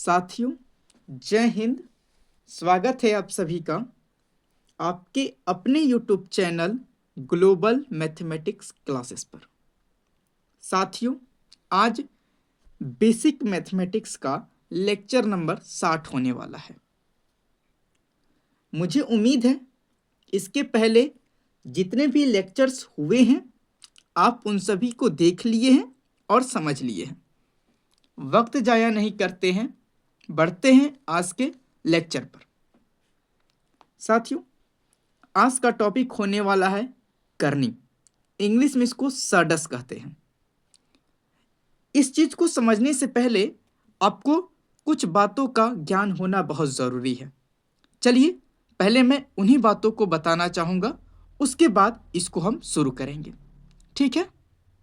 साथियों, जय हिंद। स्वागत है आप सभी का आपके अपने YouTube channel global mathematics classes पर। साथियों, आज बेसिक मैथमेटिक्स का लेक्चर नंबर 60 होने वाला है। मुझे उम्मीद है इसके पहले जितने भी लेक्चर्स हुए हैं आप उन सभी को देख लिए हैं और समझ लिए हैं। वक्त जाया नहीं करते हैं, बढ़ते हैं आज के लेक्चर पर। साथियों, आज का टॉपिक होने वाला है करनी। इंग्लिश में इसको सडस कहते हैं। इस चीज को समझने से पहले आपको कुछ बातों का ज्ञान होना बहुत जरूरी है। चलिए पहले मैं उन्हीं बातों को बताना चाहूंगा, उसके बाद इसको हम शुरू करेंगे। ठीक है,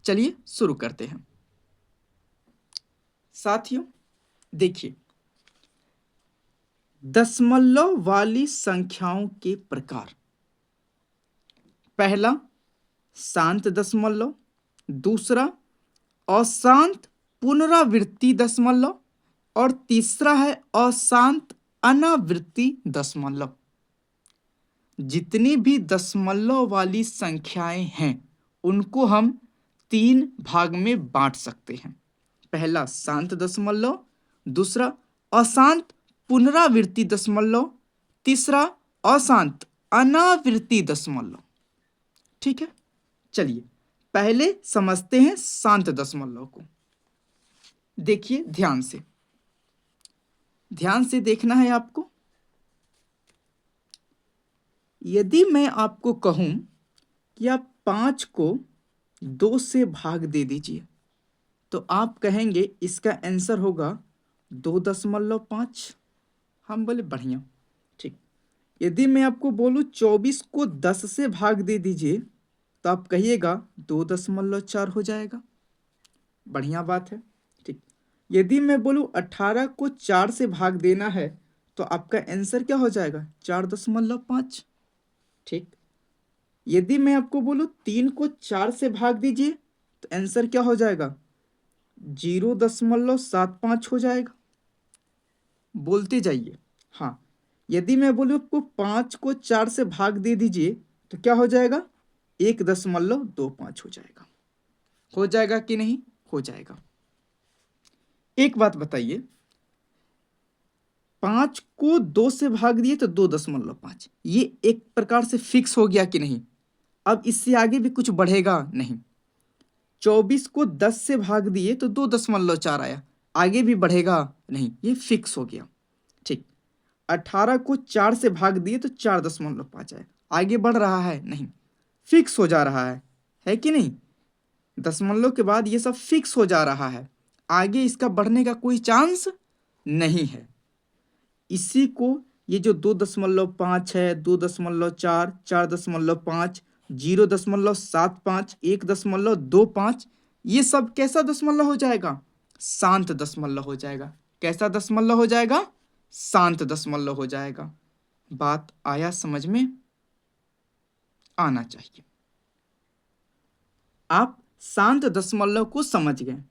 चलिए शुरू करते हैं। साथियों देखिए, दशमलव वाली संख्याओं के प्रकार। पहला शांत दशमलव, दूसरा अशांत पुनरावृत्ति दशमलव और तीसरा है अशांत अनावृत्ति दशमलव। जितनी भी दशमलव वाली संख्याएं हैं उनको हम 3 भाग में बांट सकते हैं। पहला शांत दशमलव, दूसरा अशांत पुनरावृत्ति दशमलव, तीसरा अशांत अनावृत्ति दशमलव। ठीक है, चलिए पहले समझते हैं शांत दशमलव को। देखिए ध्यान से देखना है आपको। यदि मैं आपको कहूं कि आप 5 को 2 से भाग दे दीजिए तो आप कहेंगे इसका आंसर होगा 2.5। हम बोले बढ़िया, ठीक। यदि मैं आपको बोलूं 24 को 10 से भाग दे दीजिए तो आप कहिएगा 2.4 हो जाएगा। बढ़िया बात है, ठीक। यदि मैं बोलूं 18 को 4 से भाग देना है तो आपका आंसर क्या हो जाएगा? 4.5। ठीक। यदि मैं आपको बोलूं 3 को 4 से भाग दीजिए तो आंसर क्या हो जाएगा? 0.75 हो जाएगा। बोलते जाइए। हाँ, यदि मैं बोलूं आपको 5 को 4 से भाग दे दीजिए तो क्या हो जाएगा? 1.25 हो जाएगा। हो जाएगा कि नहीं? हो जाएगा। एक बात बताइए, 5 को 2 से भाग दिए तो 2.5, ये एक प्रकार से फिक्स हो गया कि नहीं? अब इससे आगे भी कुछ बढ़ेगा नहीं। 24 को 10 से भाग दिए तो 2.4 आया, आगे भी बढ़ेगा नहीं, ये फिक्स हो गया। ठीक। 18 को 4 से भाग दिए तो 4.5 आया, आगे बढ़ रहा है नहीं, फिक्स हो जा रहा है कि नहीं? दशमलव के बाद ये सब फिक्स हो जा रहा है, आगे इसका बढ़ने का कोई चांस नहीं है। इसी को ये जो 2.5 है, 2.4, 4.5, 0.75, 1.25, ये सब कैसा दशमलव हो जाएगा? शांत दशमलव हो जाएगा। कैसा दशमलव हो जाएगा? शांत दशमलव हो जाएगा। बात आया समझ में? आना चाहिए। आप शांत दशमलव को समझ गए।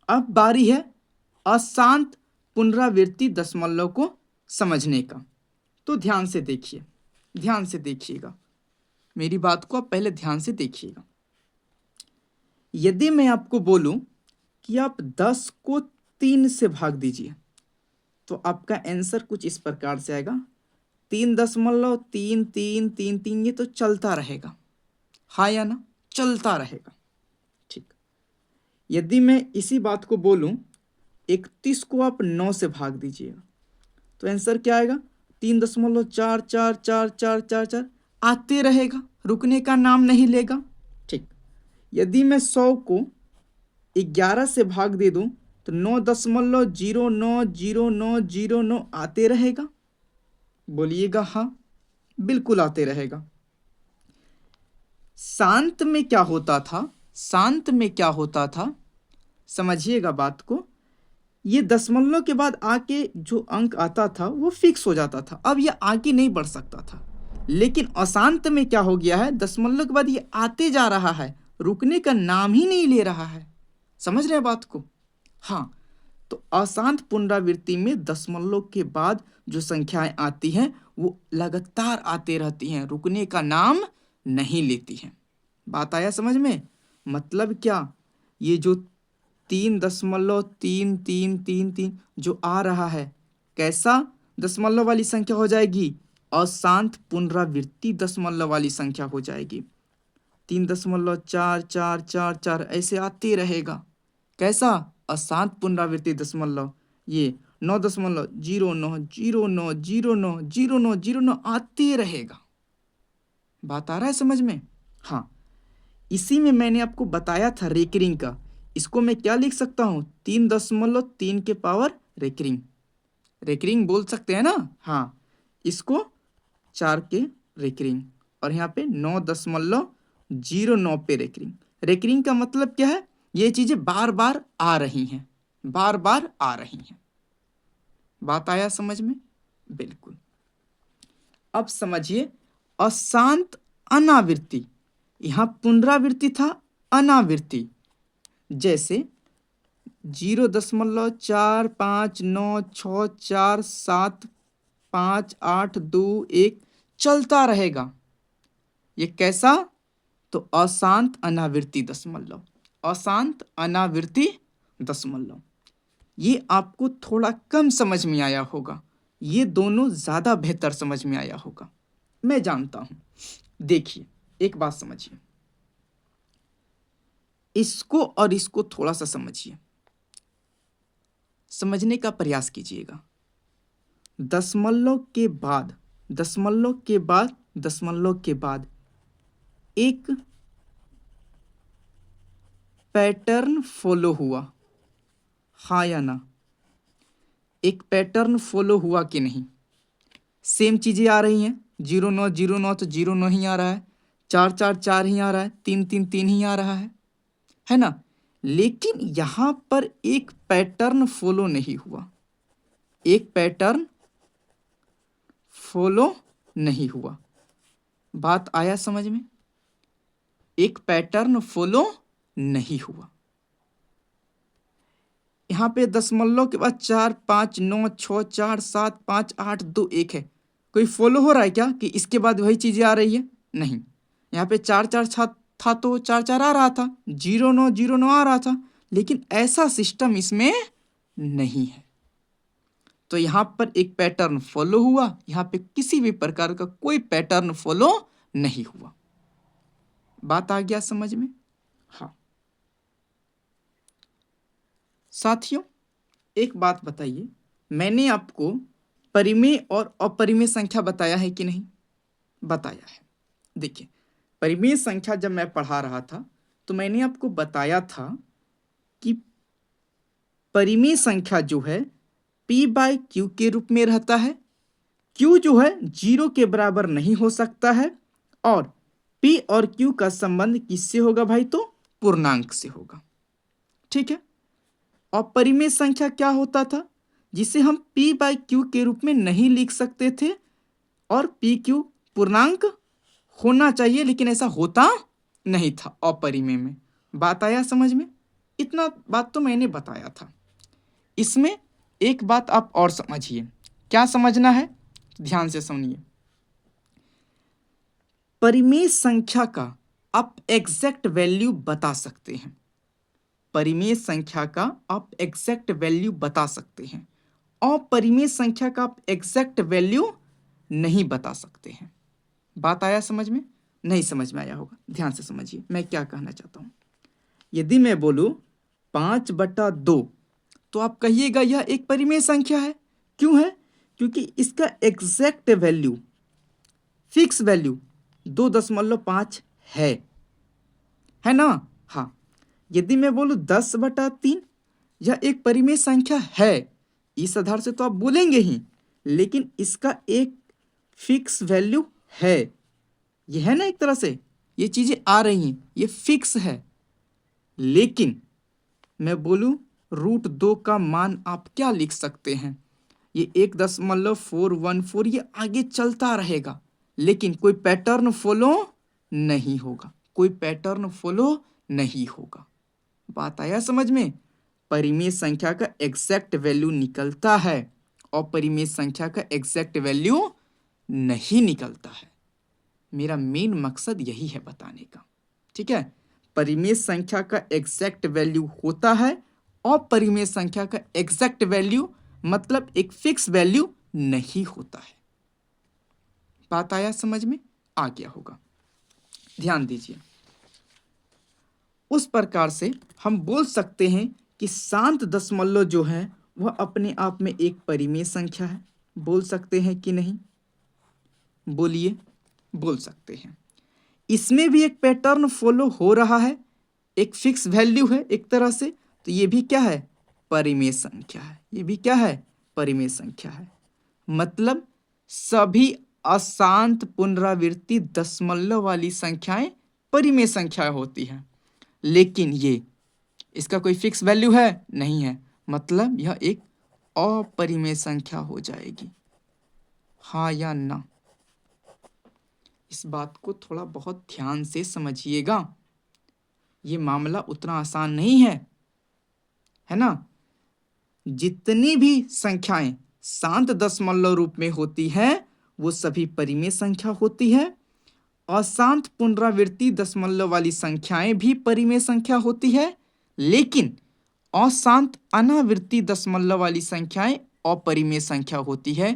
अब बारी है अशांत पुनरावृत्ति दशमलव को समझने का। तो ध्यान से देखिएगा, मेरी बात को आप पहले ध्यान से देखिएगा। यदि मैं आपको बोलूं कि आप 10 को 3 से भाग दीजिए तो आपका आंसर कुछ इस प्रकार से आएगा, 3.33333। ये तो चलता रहेगा, हाँ या ना? चलता रहेगा। ठीक। यदि मैं इसी बात को बोलूं 31 को आप 9 से भाग दीजिएगा तो आंसर क्या आएगा? 3.444444 आते रहेगा, रुकने का नाम नहीं लेगा। ठीक। यदि मैं 100 को 11 से भाग दे दूं तो 9.090909 आते रहेगा। बोलिएगा हाँ, बिल्कुल आते रहेगा। शांत में क्या होता था? समझिएगा बात को। ये दशमलव के बाद आके जो अंक आता था वो फिक्स हो जाता था, अब ये आगे नहीं बढ़ सकता था। लेकिन अशांत में क्या हो गया है? दशमलव के बाद ये आते जा रहा है, रुकने का नाम ही नहीं ले रहा है। समझ रहे हैं बात को? हाँ, तो अशांत पुनरावृत्ति में दशमलव के बाद जो संख्याएं आती हैं वो लगातार आते रहती हैं, रुकने का नाम नहीं लेती हैं। बात आया समझ में? मतलब क्या, ये जो 3.3333 जो आ रहा है, कैसा दशमलव वाली संख्या हो जाएगी? अशांत पुनरावृत्ति दशमलव वाली संख्या हो जाएगी। 3.4444 ऐसे आते रहेगा। कैसा? अशांत पुनरावृत्ति दशमलव। ये 9.0909090909 आते रहेगा। बात आ रहा है समझ में? हाँ, इसी में मैंने आपको बताया था रेकरिंग का। इसको मैं क्या लिख सकता हूँ? 3.3 के पावर रेकरिंग, रेकरिंग बोल सकते हैं ना। हाँ, इसको 4 के रेकरिंग, और यहाँ पे 9.09 पे रेकरिंग। रेकरिंग का मतलब क्या है? ये चीजें बार बार आ रही हैं, बार बार आ रही हैं। बात आया समझ में? बिल्कुल। अब समझिए अशांत अनावृत्ति, यहाँ पुनरावृत्ति था, अनावृत्ति। जैसे 0.4596475821 चलता रहेगा। ये कैसा? तो अशांत अनावृत्ति दशमलव, अशांत अनावृत्ति दशमलव। ये आपको थोड़ा कम समझ में आया होगा, ये दोनों ज्यादा बेहतर समझ में आया होगा, मैं जानता हूं। देखिए एक बात समझिए, इसको और इसको थोड़ा सा समझिए, समझने का प्रयास कीजिएगा। दशमलव के बाद, दशमलव के बाद, दशमलव के बाद एक पैटर्न फॉलो हुआ, हाँ या ना? एक पैटर्न फॉलो हुआ कि नहीं? सेम चीजें आ रही हैं, 0909 तो 09 ही आ रहा है, 444 ही आ रहा है, 333 ही आ रहा है ना? लेकिन यहां पर एक पैटर्न फॉलो नहीं हुआ, एक पैटर्न फॉलो नहीं हुआ। बात आया समझ में? एक पैटर्न फॉलो नहीं हुआ। यहां पे दशमलव के बाद 4 5 9 6 4 7 5 8 2 1 है, कोई फॉलो हो रहा है क्या कि इसके बाद वही चीजें आ रही है? नहीं। यहाँ पे 4 4 था तो 4 4 आ रहा था, 0909 आ रहा था, लेकिन ऐसा सिस्टम इसमें नहीं है। तो यहां पर एक पैटर्न फॉलो हुआ, यहां पे किसी भी प्रकार का कोई पैटर्न फॉलो नहीं हुआ। बात आ गया समझ में? हाँ साथियों, एक बात बताइए, मैंने आपको परिमेय और अपरिमेय संख्या बताया है कि नहीं? बताया है। देखिए, परिमेय संख्या जब मैं पढ़ा रहा था तो मैंने आपको बताया था कि परिमेय संख्या जो है p/q के रूप में रहता है। q जो है 0 के बराबर नहीं हो सकता है, और p और q का संबंध किससे होगा भाई? तो पूर्णांक से होगा। ठीक है। अपरिमेय संख्या क्या होता था? जिसे हम p/q के रूप में नहीं लिख सकते थे, और pq पूर्णांक होना चाहिए, लेकिन ऐसा होता नहीं था अपरिमेय में। बात आया समझ में? इतना बात तो मैंने बताया था। इसमें एक बात आप और समझिए, क्या समझना है? ध्यान से सुनिए। परिमेय संख्या का आप एग्जैक्ट वैल्यू बता सकते हैं, परिमेय संख्या का आप एग्जैक्ट वैल्यू बता सकते हैं, अपरिमेय संख्या का आप एग्जैक्ट वैल्यू नहीं बता सकते हैं। बात आया समझ में? नहीं समझ में आया होगा, ध्यान से समझिए मैं क्या कहना चाहता हूं। यदि मैं बोलूं 5/2, तो आप कहिएगा यह एक परिमेय संख्या है। क्यों है? क्योंकि इसका एग्जैक्ट वैल्यू, फिक्स वैल्यू 2.5 है ना? हाँ। यदि मैं बोलूं 10/3, यह एक परिमेय संख्या है, इस आधार से तो आप बोलेंगे ही, लेकिन इसका एक फिक्स वैल्यू है। यह है ना, एक तरह से ये चीजें आ रही हैं, ये फिक्स है। लेकिन मैं बोलूं √2 का मान आप क्या लिख सकते हैं? ये 1.414, ये आगे चलता रहेगा, लेकिन कोई पैटर्न फॉलो नहीं होगा, कोई पैटर्न फॉलो नहीं होगा। बात आया समझ में? परिमेय संख्या का एग्जैक्ट वैल्यू निकलता है और परिमेय संख्या का एग्जैक्ट वैल्यू नहीं निकलता है। मेरा मेन मकसद यही है बताने का, ठीक है। परिमेय संख्या का एग्जैक्ट वैल्यू होता है और परिमेय संख्या का एग्जैक्ट वैल्यू मतलब एक फिक्स वैल्यू नहीं होता है। बात आया समझ में? आ गया होगा। ध्यान दीजिए, उस प्रकार से हम बोल सकते हैं कि शांत दशमलव जो है वह अपने आप में एक परिमेय संख्या है। बोल सकते हैं कि नहीं? बोलिए। बोल सकते हैं। इसमें भी एक पैटर्न फॉलो हो रहा है, एक फिक्स वैल्यू है एक तरह से, तो ये भी क्या है? परिमेय संख्या है। ये भी क्या है? परिमेय संख्या है। मतलब सभी अशांत पुनरावृत्ति दशमलव वाली संख्याएं परिमेय संख्या होती हैं, लेकिन ये इसका कोई फिक्स वैल्यू है नहीं है, मतलब यह एक अपरिमेय संख्या हो जाएगी। हाँ या ना? इस बात को थोड़ा बहुत ध्यान से समझिएगा, ये मामला उतना आसान नहीं है ना। जितनी भी संख्याएं शांत दशमलव रूप में होती हैं वो सभी परिमेय संख्या होती है। अशांत पुनरावृत्ति दशमलव वाली संख्याएं भी परिमेय संख्या होती है, लेकिन अशांत अनावृत्ति दशमलव वाली संख्याएं अपरिमेय संख्या होती है।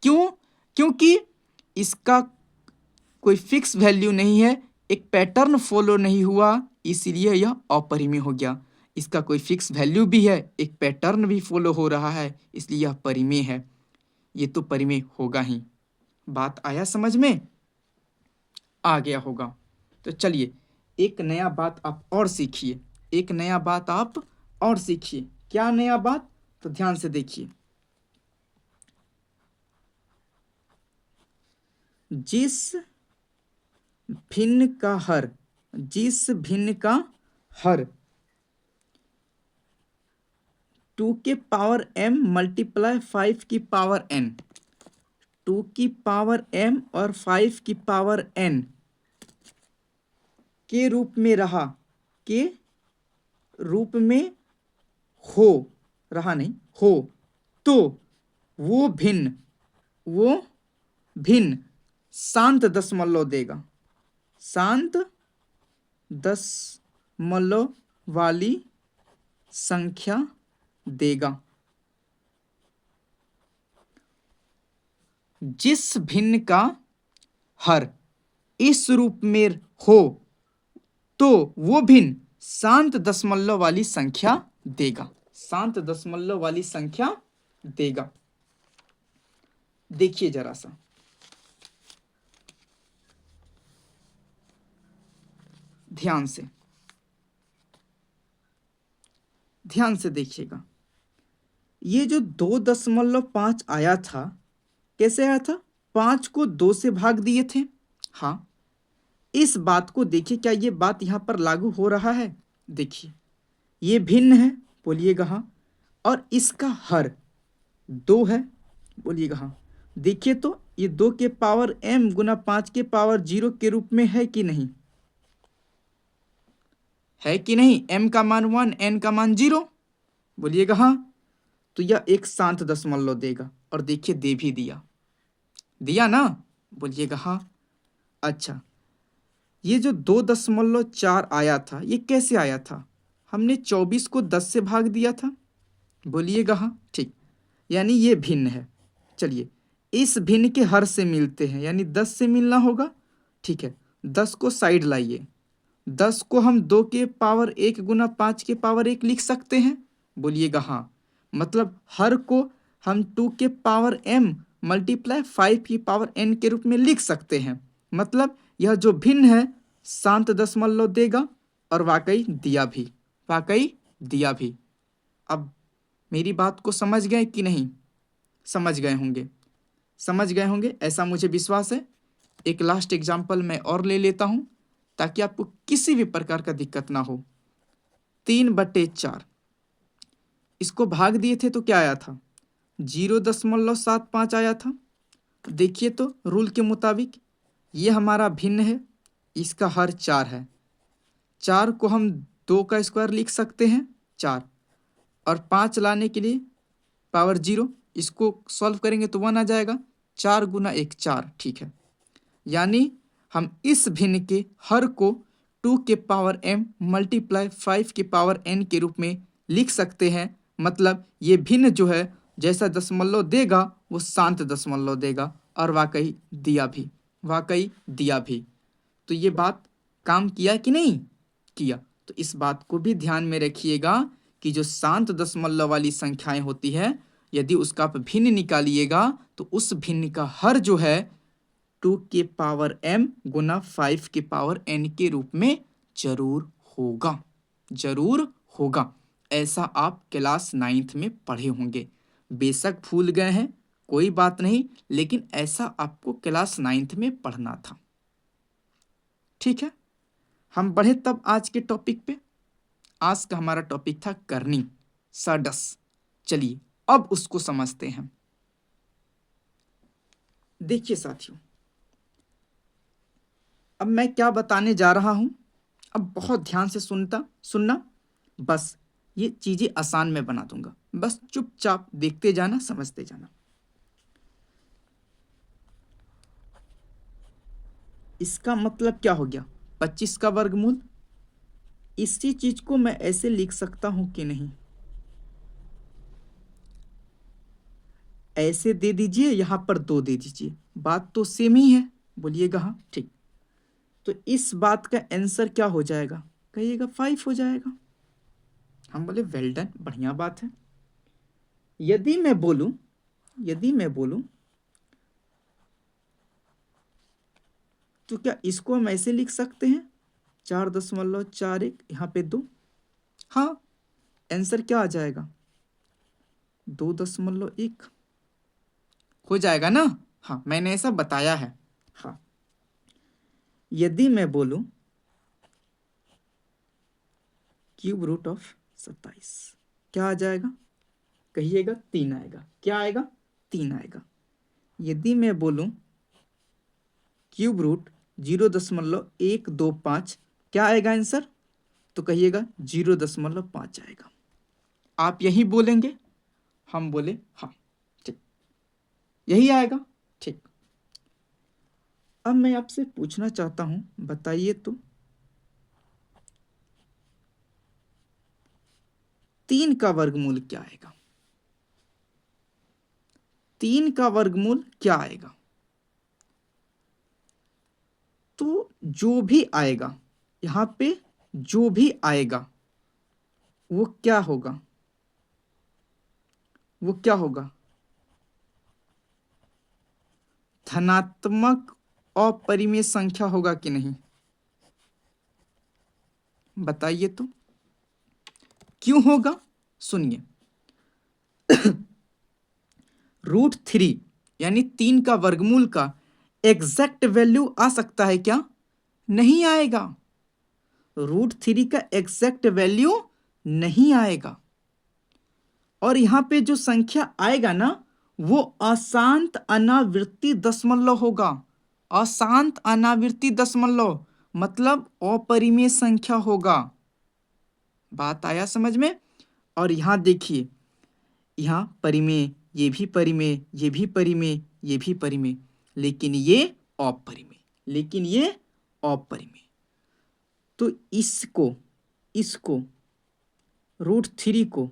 क्यों? क्योंकि इसका कोई फिक्स वैल्यू नहीं है, एक पैटर्न फॉलो नहीं हुआ, इसीलिए यह अपरिमेय हो गया। इसका कोई फिक्स वैल्यू भी है, एक पैटर्न भी फॉलो हो रहा है, इसलिए यह परिमेय है। ये तो परिमेय होगा ही। बात आया समझ में? आ गया होगा। तो चलिए एक नया बात आप और सीखिए, एक नया बात आप और सीखिए। क्या नया बात? तो ध्यान से देखिए। जिस भिन्न का हर 2 के पावर m मल्टीप्लाई 5 की पावर n, 2 की पावर m और 5 की पावर n के रूप में रहा, के रूप में हो रहा नहीं हो, तो वो भिन्न शांत दशमलव देगा। शांत दशमलव वाली संख्या देगा। जिस भिन्न का हर इस रूप में हो तो वो भिन्न शांत दशमलव वाली संख्या देगा। शांत दशमलव वाली संख्या देगा। देखिए जरा सा, ध्यान से देखिएगा। ये जो 2.5 आया था, कैसे आया था? 5 को 2 से भाग दिए थे। हाँ, इस बात को देखिए, क्या ये बात यहां पर लागू हो रहा है? देखिए ये भिन्न है, बोलिएगा हाँ, और इसका हर 2 है, बोलिएगा हाँ। देखिए तो ये 2 के पावर m गुना 5 के पावर 0 के रूप में है कि नहीं? है कि नहीं? m का मान 1, n का मान 0, बोलिएगा हाँ। तो यह एक शांत दशमलव देगा, और देखिए दे भी दिया ना, बोलिएगा हाँ। अच्छा, ये जो 2.4 आया था, ये कैसे आया था? हमने 24 को 10 से भाग दिया था, बोलिएगा हाँ। ठीक, यानी ये भिन्न है। चलिए इस भिन्न के हर से मिलते हैं, यानी 10 से मिलना होगा। ठीक है, 10 को साइड लाइए। 10 को हम 2 के पावर 1 गुना 5 के पावर 1 लिख सकते हैं, बोलिएगा हाँ। मतलब हर को हम 2 के पावर m मल्टीप्लाई 5 की पावर n के रूप में लिख सकते हैं। मतलब यह जो भिन्न है शांत दशमलव देगा, और वाकई दिया भी। अब मेरी बात को समझ गए कि नहीं? समझ गए होंगे ऐसा मुझे विश्वास है। एक लास्ट एग्जाम्पल मैं और ले लेता हूं ताकि आपको किसी भी प्रकार का दिक्कत ना हो। 3/4 इसको भाग दिए थे तो क्या आया था? 0.75 आया था। देखिए तो रूल के मुताबिक ये हमारा भिन्न है, इसका हर 4 है। 4 को हम 2 का स्क्वायर लिख सकते हैं, 4। और 5 लाने के लिए पावर 0, इसको सॉल्व करेंगे तो 1 आ जाएगा। 4 गुना 1 4, ठीक है। यानी हम इस भिन्न के हर को 2 के पावर m मल्टीप्लाई 5 के पावर n के रूप में लिख सकते हैं। मतलब ये भिन्न जो है जैसा दशमलव देगा वो शांत दशमलव देगा, और वाकई दिया भी। तो ये बात काम किया कि नहीं किया? तो इस बात को भी ध्यान में रखिएगा कि जो शांत दशमलव वाली संख्याएं होती है, यदि उसका आप भिन्न निकालिएगा तो उस भिन्न का हर जो है 2 के पावर m गुना 5 के पावर n के रूप में जरूर होगा। ऐसा आप क्लास 9th में पढ़े होंगे। बेशक भूल गए हैं, कोई बात नहीं, लेकिन ऐसा आपको क्लास 9th में पढ़ना था। ठीक है, हम बढ़े तब आज के टॉपिक पे। आज का हमारा टॉपिक था करनी, सडस। चलिए अब उसको समझते हैं। देखिए साथियों, अब मैं क्या बताने जा रहा हूं, अब बहुत ध्यान से सुनना। बस ये चीजें आसान में बना दूंगा, बस चुपचाप देखते जाना, समझते जाना। इसका मतलब क्या हो गया? 25 का वर्गमूल। इसी चीज को मैं ऐसे लिख सकता हूं कि नहीं? ऐसे दे दीजिए, यहां पर 2 दे दीजिए, बात तो सेम ही है, बोलिएगा हाँ ठीक। तो इस बात का आंसर क्या हो जाएगा? कहिएगा 5 हो जाएगा। हम बोले वेल डन, बढ़िया बात है। यदि मैं बोलूं तो क्या इसको हम ऐसे लिख सकते हैं? 4.41, यहाँ पे 2। हाँ, आंसर क्या आ जाएगा? 2.1 हो जाएगा ना? हाँ, मैंने ऐसा बताया है। हाँ, यदि मैं बोलूं क्यूब रूट ऑफ 27, क्या आ जाएगा? कहिएगा 3 आएगा। क्या आएगा? 3 आएगा। यदि मैं बोलूं क्यूब रूट 0.125, क्या आएगा आंसर? तो कहिएगा 0.5 आएगा। आप यही बोलेंगे, हम बोले हाँ ठीक, यही आएगा। ठीक, अब मैं आपसे पूछना चाहता हूं, बताइए तो 3 का वर्गमूल क्या आएगा? 3 का वर्गमूल क्या आएगा? तो जो भी आएगा, यहां पे जो भी आएगा वो क्या होगा? धनात्मक अपरिमेय संख्या होगा कि नहीं? बताइए तो क्यों होगा? सुनिए, √3 यानी 3 का वर्गमूल का एग्जैक्ट वैल्यू आ सकता है क्या? नहीं आएगा। √3 का एग्जैक्ट वैल्यू नहीं आएगा। और यहां पे जो संख्या आएगा ना, वो अशांत अनावृत्ति दशमलव होगा। अशांत अनावृत्ति दशमलव मतलब अपरिमेय संख्या होगा। बात आया समझ में? और यहां देखिए, यहां परिमेय, ये भी परिमेय, ये भी परिमेय, ये भी परिमेय, लेकिन ये अपरिमेय। तो इसको √3 को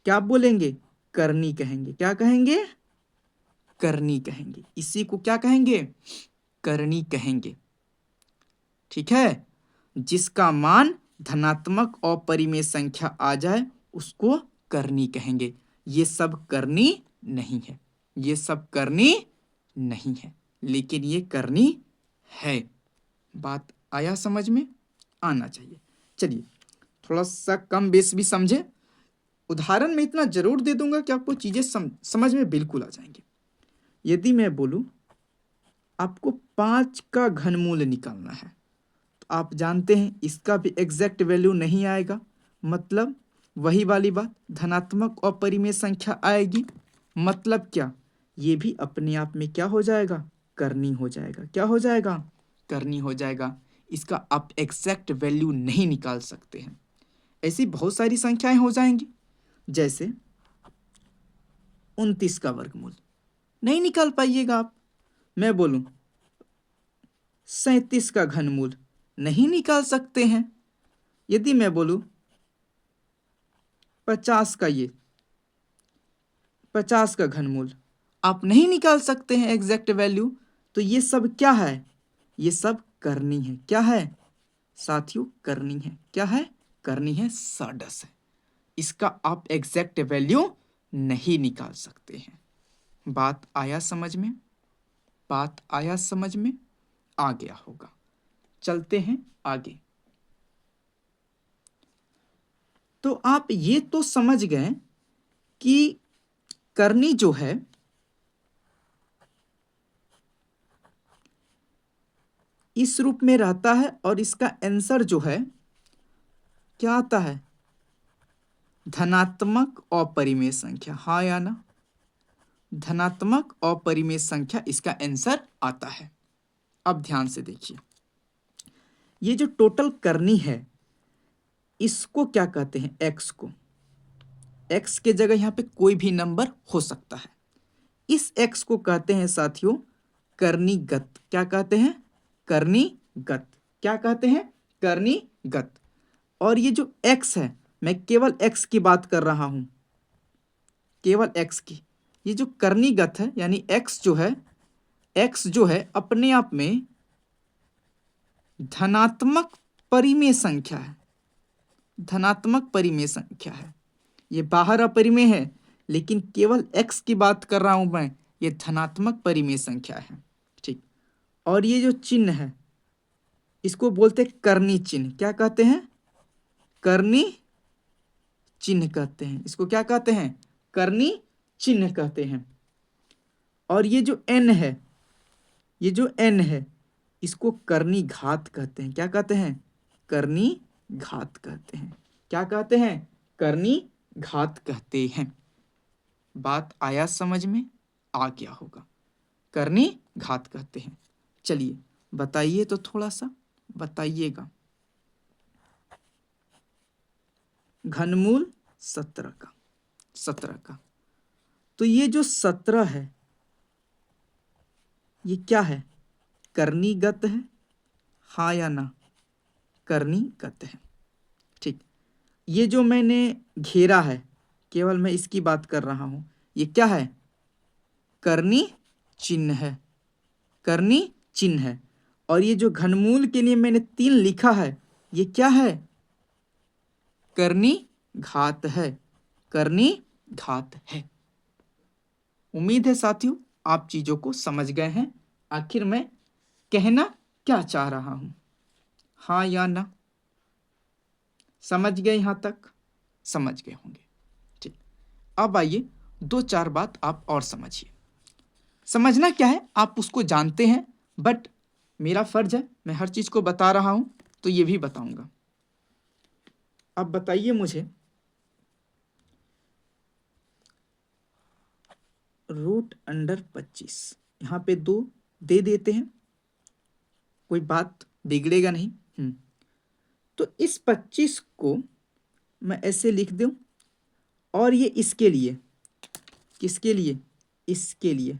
क्या बोलेंगे? करनी कहेंगे। क्या कहेंगे? करनी कहेंगे। इसी को क्या कहेंगे? करनी कहेंगे। ठीक है, जिसका मान धनात्मक अपरिमेय संख्या आ जाए उसको करनी कहेंगे। ये सब करनी नहीं है, लेकिन ये करनी है। बात आया समझ में? आना चाहिए। चलिए थोड़ा सा कम बेस भी समझे। उदाहरण में इतना जरूर दे दूंगा कि आपको चीजें समझ में बिल्कुल आ जाएंगी। यदि मैं बोलूं आपको 5 का घनमूल निकालना है, तो आप जानते हैं इसका भी एग्जैक्ट वैल्यू नहीं आएगा। मतलब वही वाली बात, धनात्मक अपरिमेय संख्या आएगी। मतलब क्या? ये भी अपने आप में क्या हो जाएगा? करनी हो जाएगा। क्या हो जाएगा? करनी हो जाएगा। इसका आप एग्जैक्ट वैल्यू नहीं निकाल सकते हैं। ऐसी बहुत सारी संख्याएं हो जाएंगी। जैसे 29 का वर्गमूल नहीं निकाल पाइएगा आप। मैं बोलूं 37 का घनमूल नहीं निकाल सकते हैं। यदि मैं बोलूं 50 का 50 का घनमूल आप नहीं निकाल सकते हैं एग्जैक्ट वैल्यू। तो ये सब क्या है? ये सब करनी है। क्या है साथियों? करनी है। क्या है? करनी है, साडस है। इसका आप एग्जैक्ट वैल्यू नहीं निकाल सकते हैं। बात आया समझ में? बात आया समझ में? आ गया होगा। चलते हैं आगे। तो आप ये तो समझ गए कि करनी जो है इस रूप में रहता है और इसका आंसर जो है क्या आता है? धनात्मक अपरिमेय संख्या। हाँ या ना? धनात्मक अपरिमेय संख्या इसका आंसर आता है। अब ध्यान से देखिए, ये जो टोटल करनी है इसको क्या कहते हैं? एक्स को। एक्स के जगह यहां पे कोई भी नंबर हो सकता है। इस एक्स को कहते हैं साथियों कर्नीगत। क्या कहते हैं? कर्नीगत। क्या कहते हैं? कर्नीगत। और ये जो एक्स है, मैं केवल एक्स की बात कर रहा हूं, केवल एक्स की। ये जो कर्नीगत है यानी एक्स जो है अपने आप में धनात्मक परिमेय संख्या है। धनात्मक परिमेय संख्या है। ये बाहर अपरिमेय है, लेकिन केवल एक्स की बात कर रहा हूं मैं। ये धनात्मक परिमेय संख्या है। ठीक। और ये जो चिन्ह है इसको बोलते हैं करनी चिन्ह। क्या कहते हैं? करनी चिन्ह कहते हैं। इसको क्या कहते हैं? करनी चिन्ह कहते हैं। और ये जो एन है, ये जो एन है इसको करनी घात कहते हैं। क्या कहते हैं? करनी घात कहते हैं। क्या कहते हैं? करनी घात कहते हैं। बात आया समझ में? आ गया होगा। करनी घात कहते हैं। चलिए बताइए तो, थोड़ा सा बताइएगा। घनमूल 17 का। तो ये जो 17 है ये क्या है? कर्नीगत है। हाँ या ना? कर्नीगत है। ठीक। ये जो मैंने घेरा है केवल मैं इसकी बात कर रहा हूं, ये क्या है? करनी चिन्ह है। करनी चिन्ह है। और ये जो घनमूल के लिए मैंने 3 लिखा है ये क्या है? करनी घात है। करनी घात है। उम्मीद है साथियों आप चीजों को समझ गए हैं। आखिर मैं कहना क्या चाह रहा हूं? हाँ या ना? समझ गए? यहां तक समझ गए होंगे। ठीक। अब आइए 2-4 बात आप और समझिए। समझना क्या है आप उसको जानते हैं, बट मेरा फर्ज है मैं हर चीज को बता रहा हूं तो ये भी बताऊंगा। अब बताइए मुझे, √25 यहां पे 2 दे देते हैं, कोई बात बिगड़ेगा नहीं। तो इस 25 को मैं ऐसे लिख दूं और ये इसके लिए, किसके लिए? इसके लिए,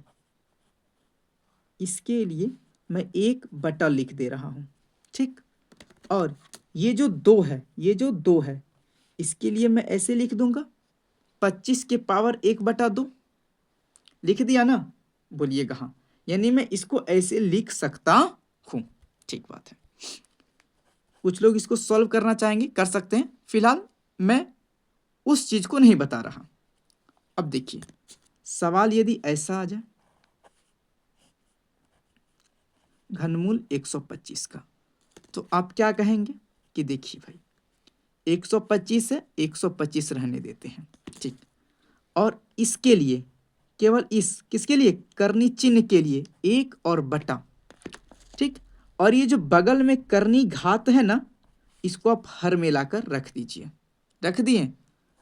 इसके लिए मैं 1/, लिख दे रहा हूं। ठीक। और ये जो 2 है, ये जो 2 है इसके लिए मैं ऐसे लिख दूंगा 25 के पावर 1/2। लिख दिया ना? बोलिएगा हाँ। यानी मैं इसको ऐसे लिख सकता हूं। ठीक बात है। कुछ लोग इसको सॉल्व करना चाहेंगे, कर सकते हैं। फिलहाल मैं उस चीज को नहीं बता रहा। अब देखिए सवाल यदि ऐसा आ जाए, घनमूल 125 का, तो आप क्या कहेंगे कि देखिए भाई 125 है, 125 रहने देते हैं। ठीक। और इसके लिए केवल इस किसके लिए? करनी चिन्ह के लिए 1 और बटा। ठीक। और ये जो बगल में करनी घात है ना इसको आप हर में लाकर रख दीजिए। रख दिए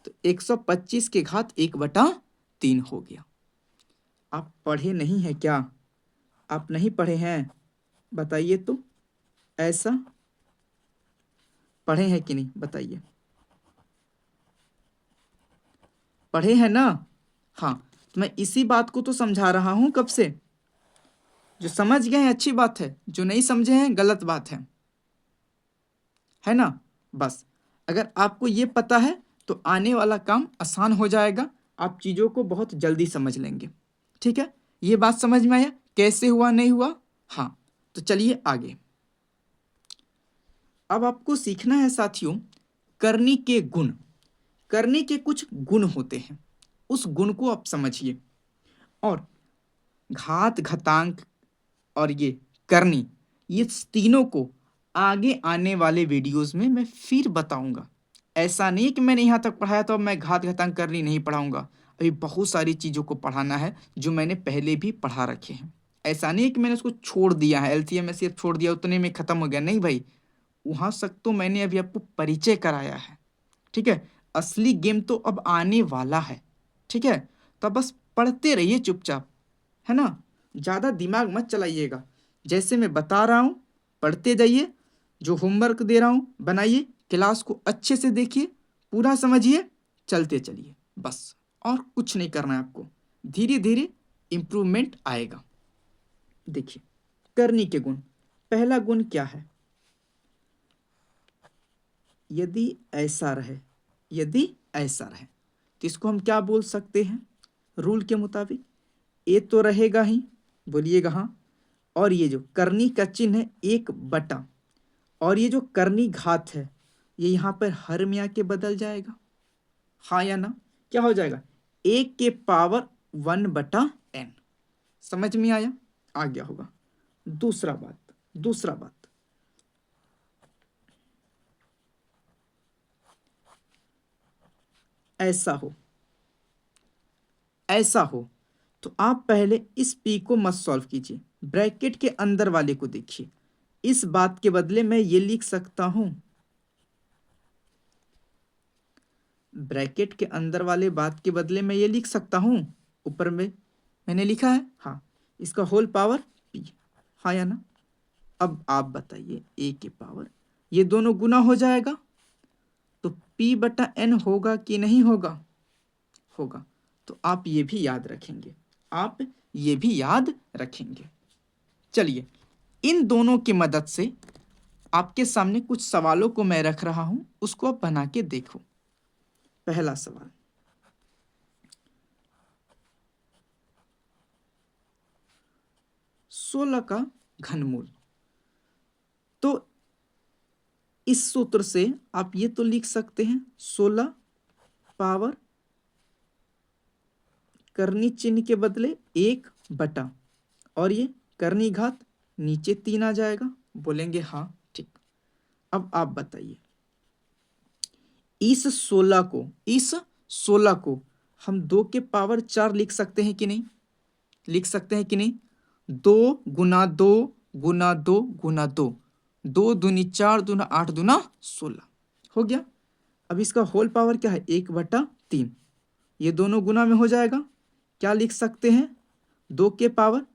तो 125 के घात 1/3 हो गया। आप पढ़े नहीं हैं क्या? आप नहीं पढ़े हैं? बताइए तो, ऐसा पढ़े हैं कि नहीं बताइए। पढ़े हैं ना? हाँ, तो मैं इसी बात को तो समझा रहा हूँ कब से। जो समझ गए हैं अच्छी बात है, जो नहीं समझे हैं गलत बात है ना? बस अगर आपको ये पता है तो आने वाला काम आसान हो जाएगा, आप चीज़ों को बहुत जल्दी समझ लेंगे। ठीक है, ये बात समझ में आया कैसे हुआ नहीं हुआ? हाँ, तो चलिए आगे। अब आपको सीखना है साथियों करनी के गुण। करनी के कुछ गुण होते हैं, उस गुण को आप समझिए। और घात घातांक और ये करनी, ये तीनों को आगे आने वाले वीडियोस में मैं फिर बताऊंगा। ऐसा नहीं कि मैंने यहाँ तक पढ़ाया तो अब मैं घात घातांक करनी नहीं पढ़ाऊंगा। अभी बहुत सारी चीज़ों को पढ़ाना है जो मैंने पहले भी पढ़ा रखे हैं। ऐसा नहीं है कि मैंने उसको छोड़ दिया है, एलसीएम में सिर्फ छोड़ दिया उतने में ख़त्म हो गया, नहीं भाई। वहाँ तक तो मैंने अभी आपको परिचय कराया है। ठीक है, असली गेम तो अब आने वाला है। ठीक है, तो बस पढ़ते रहिए चुपचाप, है ना? ज़्यादा दिमाग मत चलाइएगा, जैसे मैं बता रहा हूँ पढ़ते जाइए, जो होमवर्क दे रहा हूँ बनाइए, क्लास को अच्छे से देखिए, पूरा समझिए, चलते चलिए बस। और कुछ नहीं करना है आपको, धीरे धीरे इम्प्रूवमेंट आएगा। देखिए करनी के गुण, पहला गुण क्या है? यदि ऐसा रहे, यदि ऐसा रहे तो इसको हम क्या बोल सकते हैं रूल के मुताबिक? ए तो रहेगा ही, बोलिएगा हाँ। और ये जो करनी का चिन्ह है 1/, और ये जो करनी घात है ये यहाँ पर हर में आके बदल जाएगा, हाँ या ना? क्या हो जाएगा? 1/n। समझ में आया? आ गया होगा। दूसरा बात, ऐसा हो तो आप पहले इस पी को मत सॉल्व कीजिए, ब्रैकेट के अंदर वाले को देखिए। इस बात के बदले मैं ये लिख सकता हूं, ब्रैकेट के अंदर वाले बात के बदले मैं ये लिख सकता हूं, ऊपर में मैंने लिखा है हाँ, इसका होल पावर पी, हाँ या ना? अब आप बताइए ए के पावर, ये दोनों गुना हो जाएगा तो p/n होगा कि नहीं होगा? होगा। तो आप ये भी याद रखेंगे, आप ये भी याद रखेंगे। चलिए इन दोनों की मदद से आपके सामने कुछ सवालों को मैं रख रहा हूं, उसको आप बना के देखो। पहला सवाल, 16 का घनमूल। तो इस सूत्र से आप ये तो लिख सकते हैं 16 पावर करनी चिन्ह के बदले 1/, और ये करनी घात नीचे 3 आ जाएगा, बोलेंगे हाँ ठीक। अब आप बताइए इस 16 को हम 2 के पावर 4 लिख सकते हैं कि नहीं? लिख सकते हैं कि नहीं? 2 × 2 × 2 × 2, 2×2 = 4, 2×8 = 16 हो गया। अब इसका होल पावर क्या है? 1/3। ये दोनों गुना में हो जाएगा, क्या लिख सकते हैं? 2 के पावर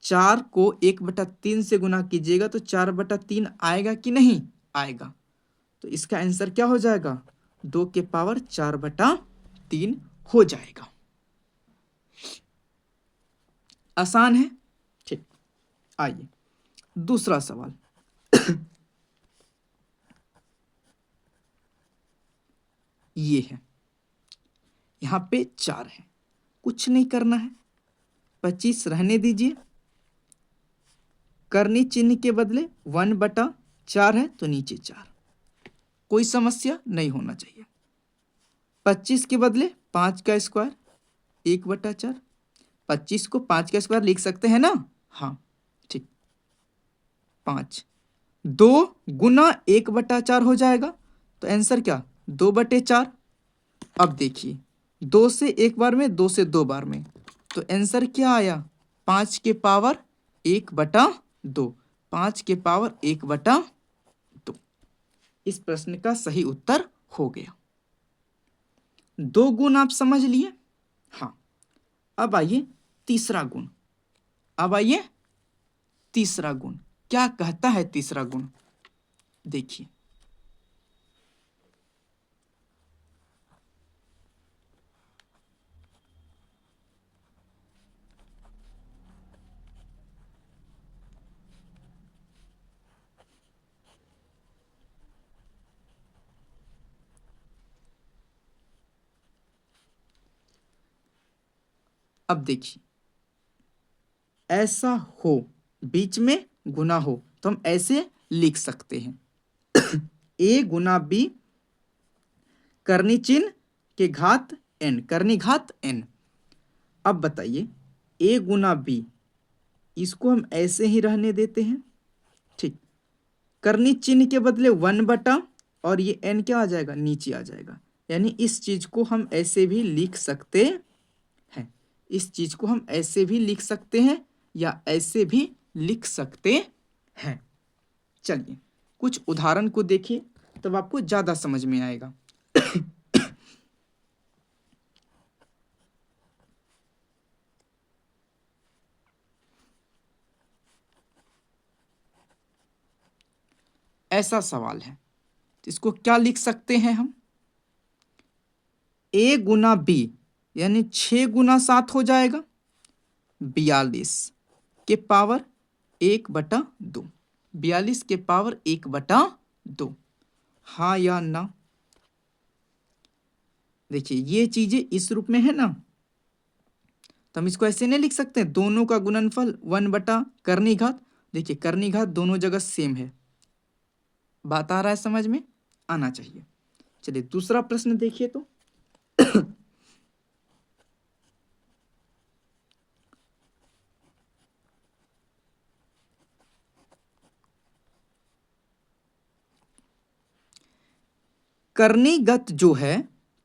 4 को 1/3 से गुना कीजिएगा तो 4/3 आएगा कि नहीं आएगा? तो इसका आंसर क्या हो जाएगा? 2 के पावर 4/3 हो जाएगा। आसान है, ठीक। आइए दूसरा सवाल। ये है, यहाँ पे 4 है, कुछ नहीं करना है, 25 रहने दीजिए। करनी चिन्ह के बदले 1/4 है तो नीचे 4, कोई समस्या नहीं होना चाहिए। 25 के बदले 5 का स्क्वायर 1/4, 25 को 5 का स्क्वायर लिख सकते हैं ना? हाँ ठीक। 5 2 × 1/4 हो जाएगा, तो आंसर क्या? 2/4। अब देखिए 2 से एक बार में, 2 से 2 बार में, तो आंसर क्या आया? 5 के पावर 1/2, 5 के पावर 1/2। इस प्रश्न का सही उत्तर हो गया। 2 गुण आप समझ लिए। हाँ, अब आइए तीसरा गुण। क्या कहता है तीसरा गुण? देखिए अब देखिए, ऐसा हो, बीच में गुना हो, तो हम ऐसे लिख सकते हैं a गुना b करनी चिन्ह के घात n, करनी घात n। अब बताइए a गुना b, इसको हम ऐसे ही रहने देते हैं, ठीक। करनी चिन्ह के बदले 1/, और ये n क्या आ जाएगा, नीचे आ जाएगा। यानी इस चीज को हम ऐसे भी लिख सकते हैं, इस चीज को हम ऐसे भी लिख सकते हैं या ऐसे भी लिख सकते हैं। चलिए कुछ उदाहरण को देखिए, तब आपको ज्यादा समझ में आएगा। ऐसा सवाल है, इसको क्या लिख सकते हैं हम, a गुना b, यानी 6 गुना 7 हो जाएगा 42 के पावर 1/2, 42 के पावर 1/2। हाँ या ना? देखिए ये चीजें इस रूप में है ना, तो हम इसको ऐसे नहीं लिख सकते, दोनों का गुणनफल 1/ करनी घात। देखिए करनी घात दोनों जगह सेम है, बात आ रहा है, समझ में आना चाहिए। चलिए दूसरा प्रश्न देखिए तो कर्णीगत जो है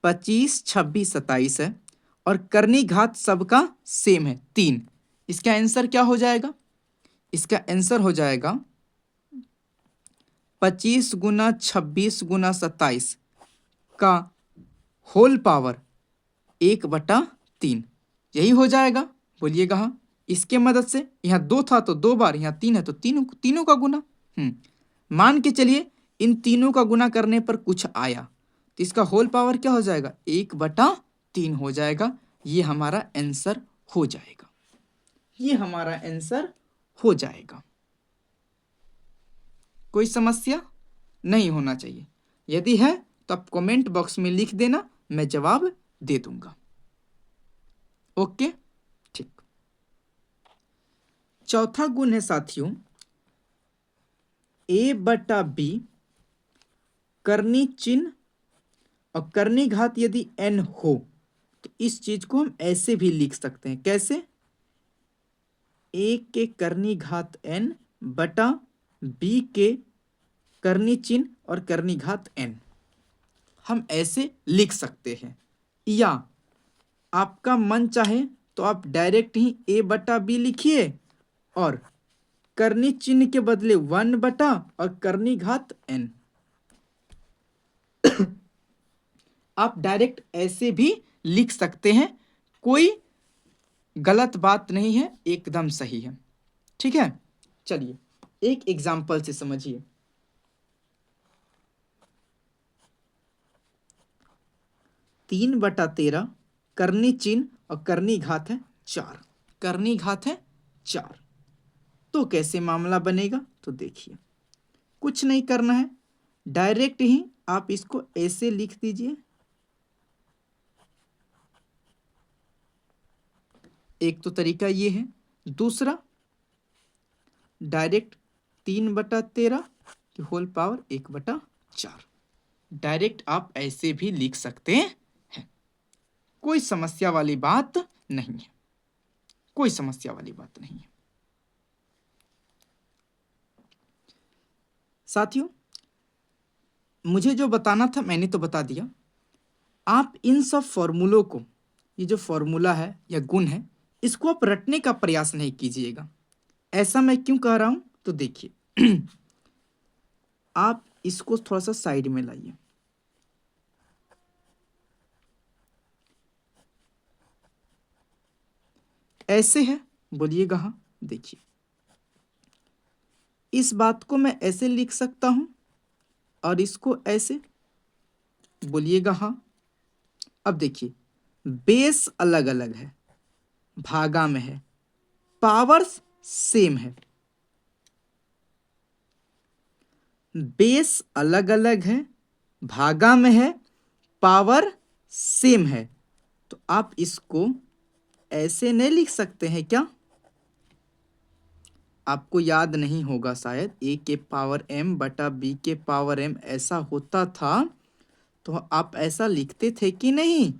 25, 26, 27 है, और करनी घात सबका सेम है 3। इसका आंसर क्या हो जाएगा, इसका आंसर हो जाएगा 25 गुना 26 गुना 27 का होल पावर 1/3, यही हो जाएगा। बोलिएगा हाँ। इसके मदद से यहाँ 2 था तो 2 बार, यहाँ 3 है तो तीनों का गुना। मान के चलिए इन तीनों का गुना करने पर कुछ आया, तो इसका होल पावर क्या हो जाएगा, 1/3 हो जाएगा। ये हमारा आंसर हो जाएगा, ये हमारा आंसर हो जाएगा। कोई समस्या नहीं होना चाहिए, यदि है तो आप कमेंट बॉक्स में लिख देना, मैं जवाब दे दूंगा। ओके, ठीक। चौथा गुण है साथियों, a/b करनी चिन्ह और करनी घात यदि n हो, तो इस चीज को हम ऐसे भी लिख सकते हैं। कैसे, a के करनी घात n बटा b के करनी चिन्ह और करनी घात n, हम ऐसे लिख सकते हैं। या आपका मन चाहे तो आप डायरेक्ट ही a/b लिखिए और करनी चिन्ह के बदले 1/ और करनी घात n, आप डायरेक्ट ऐसे भी लिख सकते हैं, कोई गलत बात नहीं है, एकदम सही है। ठीक है, चलिए एक एग्जाम्पल से समझिए। 3/13 करनी चिन्ह और करनी घात है 4, करनी घात है 4, तो कैसे मामला बनेगा, तो देखिए कुछ नहीं करना है, डायरेक्ट ही आप इसको ऐसे लिख दीजिए। एक तो तरीका ये है, दूसरा डायरेक्ट 3/13 की होल पावर 1/4, डायरेक्ट आप ऐसे भी लिख सकते हैं। कोई समस्या वाली बात नहीं है, कोई समस्या वाली बात नहीं है। साथियों मुझे जो बताना था मैंने तो बता दिया। आप इन सब फॉर्मूलों को, ये जो फॉर्मूला है या गुण है, इसको आप रटने का प्रयास नहीं कीजिएगा। ऐसा मैं क्यों कह रहा हूं, तो देखिए आप इसको थोड़ा सा साइड में लाइए। ऐसे है, बोलिएगा हाँ। देखिए इस बात को मैं ऐसे लिख सकता हूं और इसको ऐसे, बोलिएगा हाँ। अब देखिए बेस अलग अलग है, भागा में है, पावर्स सेम है। बेस अलग अलग है, भागा में है, पावर सेम है, तो आप इसको ऐसे नहीं लिख सकते हैं क्या? आपको याद नहीं होगा शायद, ए के पावर m बटा बी के पावर m ऐसा होता था, तो आप ऐसा लिखते थे कि नहीं?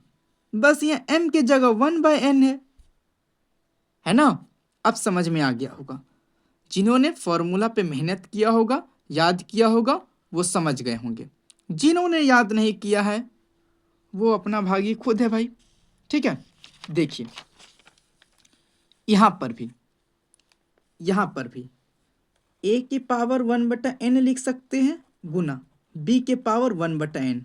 बस यहाँ m के जगह 1/n है ना? अब समझ में आ गया होगा। जिन्होंने फॉर्मूला पे मेहनत किया होगा, याद किया होगा, वो समझ गए होंगे। जिन्होंने याद नहीं किया है वो अपना भागी खुद है भाई। ठीक है, देखिए यहाँ पर भी a की पावर 1/n लिख सकते हैं गुना b के पावर 1/n।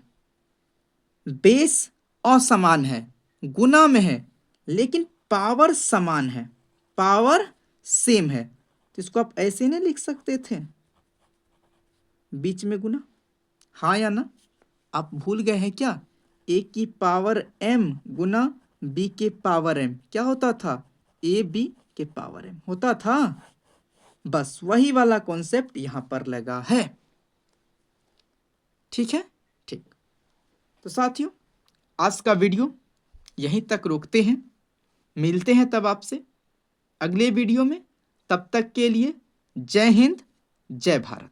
बेस असमान है, गुना में है, लेकिन पावर समान है, पावर सेम है, तो इसको आप ऐसे नहीं लिख सकते थे, बीच में गुना? हाँ या ना? आप भूल गए हैं क्या? a की पावर m गुना b के पावर m क्या होता था? a b के पावर m होता था। बस वही वाला कॉन्सेप्ट यहां पर लगा है। ठीक है, ठीक। तो साथियों, आज का वीडियो यहीं तक रोकते हैं, मिलते हैं तब आपसे अगले वीडियो में। तब तक के लिए जय हिंद, जय भारत।